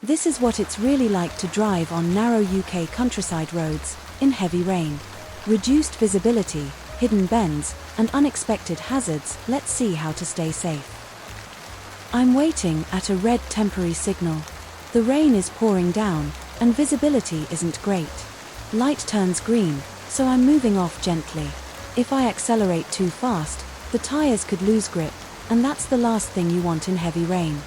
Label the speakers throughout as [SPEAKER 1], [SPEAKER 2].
[SPEAKER 1] This is what it's really like to drive on narrow UK countryside roads, in heavy rain. Reduced visibility, hidden bends, and unexpected hazards. Let's see how to stay safe. I'm waiting at a red temporary signal. The rain is pouring down, and visibility isn't great. Light turns green, so I'm moving off gently. If I accelerate too fast, the tires could lose grip, and that's the last thing you want in heavy rain.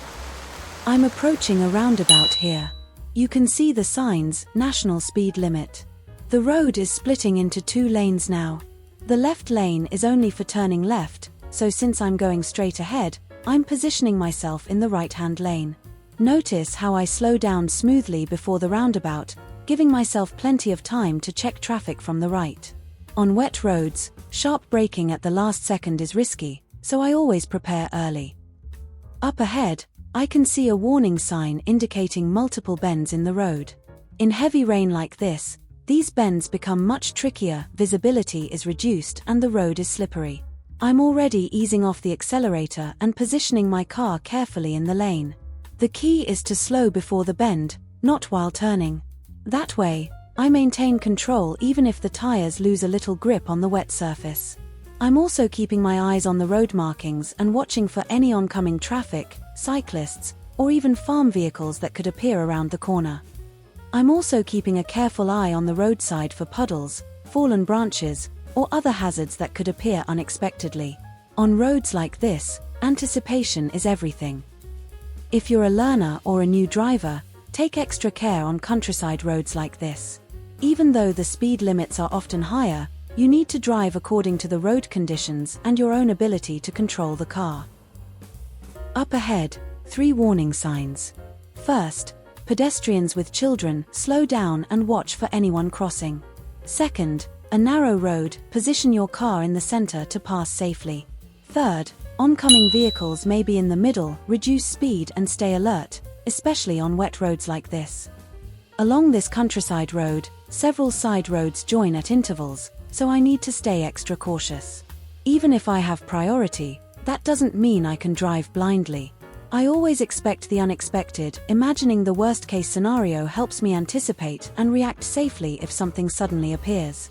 [SPEAKER 1] I'm approaching a roundabout here. You can see the signs, national speed limit. The road is splitting into 2 lanes now. The left lane is only for turning left, so since I'm going straight ahead, I'm positioning myself in the right-hand lane. Notice how I slow down smoothly before the roundabout, giving myself plenty of time to check traffic from the right. On wet roads, sharp braking at the last second is risky, so I always prepare early. Up ahead, I can see a warning sign indicating multiple bends in the road. In heavy rain like this, these bends become much trickier, visibility is reduced and the road is slippery. I'm already easing off the accelerator and positioning my car carefully in the lane. The key is to slow before the bend, not while turning. That way, I maintain control even if the tires lose a little grip on the wet surface. I'm also keeping my eyes on the road markings and watching for any oncoming traffic, cyclists, or even farm vehicles that could appear around the corner. I'm also keeping a careful eye on the roadside for puddles, fallen branches, or other hazards that could appear unexpectedly. On roads like this, anticipation is everything. If you're a learner or a new driver, take extra care on countryside roads like this. Even though the speed limits are often higher, you need to drive according to the road conditions and your own ability to control the car. Up ahead, 3 warning signs. First, pedestrians with children, slow down and watch for anyone crossing. Second, a narrow road, position your car in the center to pass safely. Third, oncoming vehicles may be in the middle, reduce speed and stay alert, especially on wet roads like this. Along this countryside road, several side roads join at intervals, so I need to stay extra cautious. Even if I have priority, that doesn't mean I can drive blindly. I always expect the unexpected. Imagining the worst-case scenario helps me anticipate and react safely if something suddenly appears.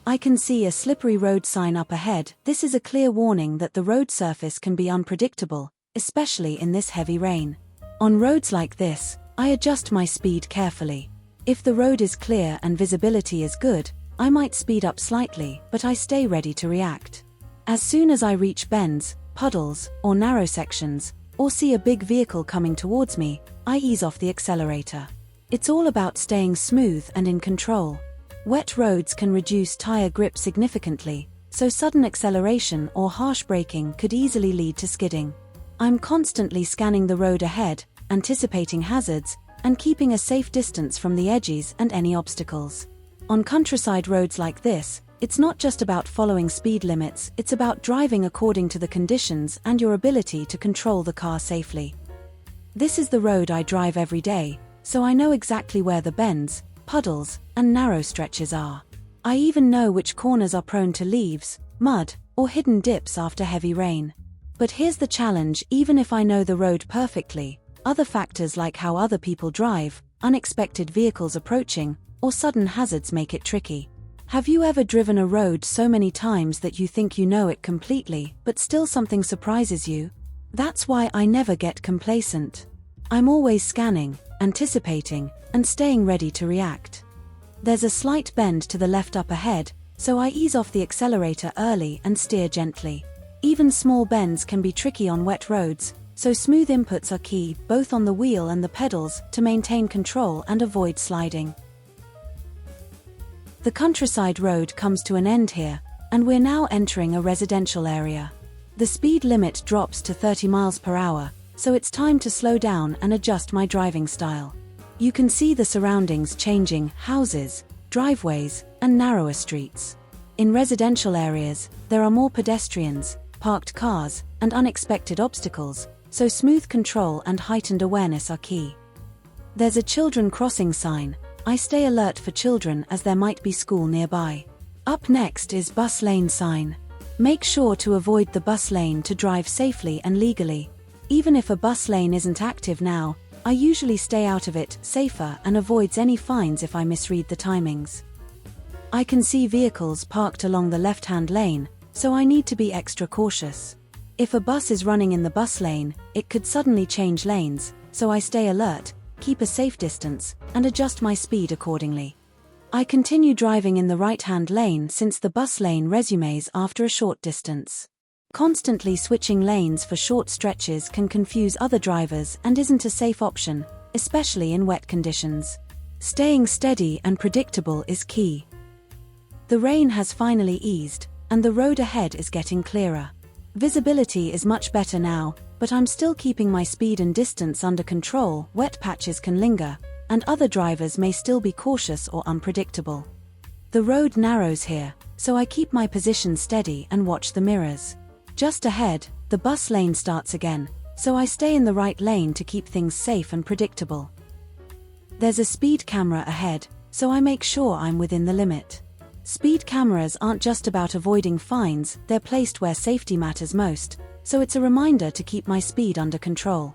[SPEAKER 1] I can see a slippery road sign up ahead. This is a clear warning that the road surface can be unpredictable, especially in this heavy rain. On roads like this, I adjust my speed carefully. If the road is clear and visibility is good, I might speed up slightly, but I stay ready to react. As soon as I reach bends, puddles, or narrow sections, or see a big vehicle coming towards me, I ease off the accelerator. It's all about staying smooth and in control. Wet roads can reduce tire grip significantly, so sudden acceleration or harsh braking could easily lead to skidding. I'm constantly scanning the road ahead, anticipating hazards, and keeping a safe distance from the edges and any obstacles. On countryside roads like this, it's not just about following speed limits, it's about driving according to the conditions and your ability to control the car safely. This is the road I drive every day, so I know exactly where the bends, puddles, and narrow stretches are. I even know which corners are prone to leaves, mud, or hidden dips after heavy rain. But here's the challenge: even if I know the road perfectly, other factors like how other people drive, unexpected vehicles approaching, or sudden hazards make it tricky. Have you ever driven a road so many times that you think you know it completely, but still something surprises you? That's why I never get complacent. I'm always scanning, anticipating, and staying ready to react. There's a slight bend to the left up ahead, so I ease off the accelerator early and steer gently. Even small bends can be tricky on wet roads, so smooth inputs are key, both on the wheel and the pedals, to maintain control and avoid sliding. The countryside road comes to an end here, and we're now entering a residential area. The speed limit drops to 30 miles per hour, so it's time to slow down and adjust my driving style. You can see the surroundings changing: houses, driveways, and narrower streets. In residential areas, there are more pedestrians, parked cars, and unexpected obstacles, so smooth control and heightened awareness are key. There's a children crossing sign. I stay alert for children as there might be school nearby. Up next is bus lane sign. Make sure to avoid the bus lane to drive safely and legally. Even if a bus lane isn't active now, I usually stay out of it, safer, and avoids any fines if I misread the timings. I can see vehicles parked along the left-hand lane, so I need to be extra cautious. If a bus is running in the bus lane, it could suddenly change lanes, so I stay alert, keep a safe distance, and adjust my speed accordingly. I continue driving in the right-hand lane since the bus lane resumes after a short distance. Constantly switching lanes for short stretches can confuse other drivers and isn't a safe option, especially in wet conditions. Staying steady and predictable is key. The rain has finally eased, and the road ahead is getting clearer. Visibility is much better now, but I'm still keeping my speed and distance under control. Wet patches can linger, and other drivers may still be cautious or unpredictable. The road narrows here, so I keep my position steady and watch the mirrors. Just ahead, the bus lane starts again, so I stay in the right lane to keep things safe and predictable. There's a speed camera ahead, so I make sure I'm within the limit. Speed cameras aren't just about avoiding fines, they're placed where safety matters most, so it's a reminder to keep my speed under control.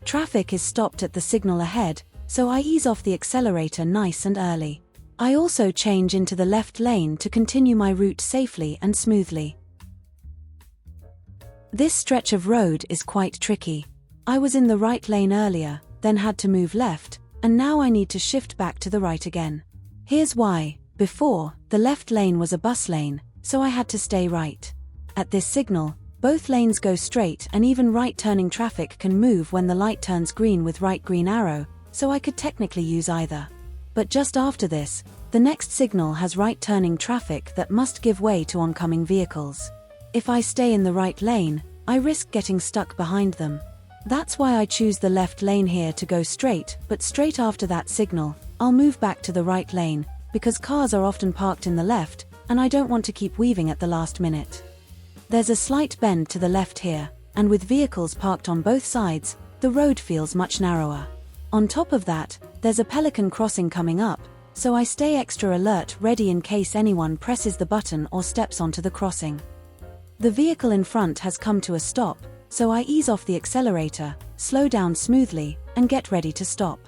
[SPEAKER 1] Traffic is stopped at the signal ahead, so I ease off the accelerator nice and early. I also change into the left lane to continue my route safely and smoothly. This stretch of road is quite tricky. I was in the right lane earlier, then had to move left, and now I need to shift back to the right again. Here's why. Before, the left lane was a bus lane, so I had to stay right. At this signal, both lanes go straight and even right-turning traffic can move when the light turns green with right green arrow, so I could technically use either. But just after this, the next signal has right-turning traffic that must give way to oncoming vehicles. If I stay in the right lane, I risk getting stuck behind them. That's why I choose the left lane here to go straight, but straight after that signal, I'll move back to the right lane, because cars are often parked in the left, and I don't want to keep weaving at the last minute. There's a slight bend to the left here, and with vehicles parked on both sides, the road feels much narrower. On top of that, there's a Pelican crossing coming up, so I stay extra alert, ready in case anyone presses the button or steps onto the crossing. The vehicle in front has come to a stop, so I ease off the accelerator, slow down smoothly, and get ready to stop.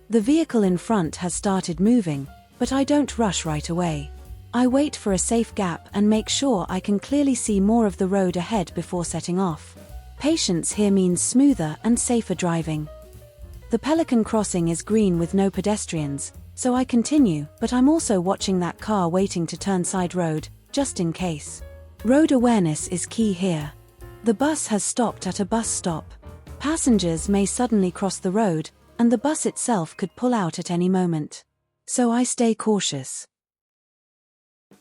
[SPEAKER 1] The vehicle in front has started moving, but I don't rush right away. I wait for a safe gap and make sure I can clearly see more of the road ahead before setting off. Patience here means smoother and safer driving. The Pelican crossing is green with no pedestrians, so I continue, but I'm also watching that car waiting to turn side road, just in case. Road awareness is key here. The bus has stopped at a bus stop. Passengers may suddenly cross the road, and the bus itself could pull out at any moment. So I stay cautious.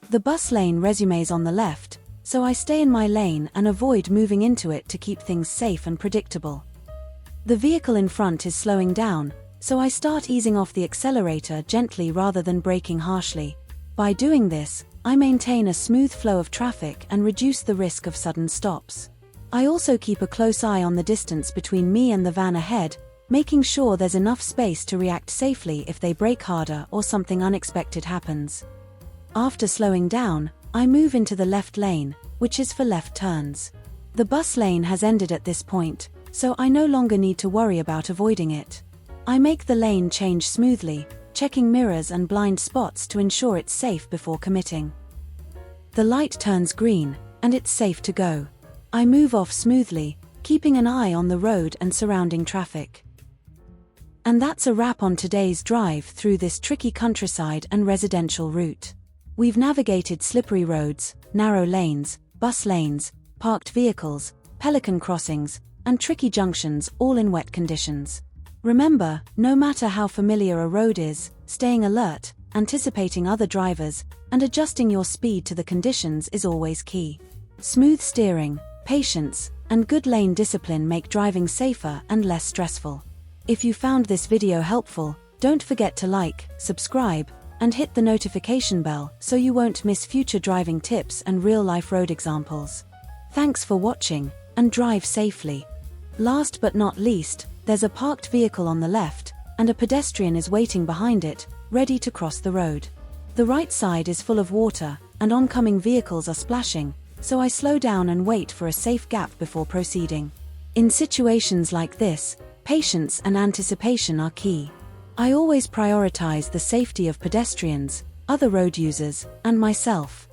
[SPEAKER 1] The bus lane resumes on the left, so I stay in my lane and avoid moving into it to keep things safe and predictable. The vehicle in front is slowing down, so I start easing off the accelerator gently rather than braking harshly. By doing this, I maintain a smooth flow of traffic and reduce the risk of sudden stops. I also keep a close eye on the distance between me and the van ahead, making sure there's enough space to react safely if they brake harder or something unexpected happens. After slowing down, I move into the left lane, which is for left turns. The bus lane has ended at this point, so I no longer need to worry about avoiding it. I make the lane change smoothly, checking mirrors and blind spots to ensure it's safe before committing. The light turns green, and it's safe to go. I move off smoothly, keeping an eye on the road and surrounding traffic. And that's a wrap on today's drive through this tricky countryside and residential route. We've navigated slippery roads, narrow lanes, bus lanes, parked vehicles, Pelican crossings, and tricky junctions, all in wet conditions. Remember, no matter how familiar a road is, staying alert, anticipating other drivers, and adjusting your speed to the conditions is always key. Smooth steering, patience, and good lane discipline make driving safer and less stressful. If you found this video helpful, don't forget to like, subscribe, and hit the notification bell so you won't miss future driving tips and real-life road examples. Thanks for watching, and drive safely. Last but not least, there's a parked vehicle on the left, and a pedestrian is waiting behind it, ready to cross the road. The right side is full of water, and oncoming vehicles are splashing, so I slow down and wait for a safe gap before proceeding. In situations like this, Patience and anticipation are key. I always prioritize the safety of pedestrians, other road users, and myself.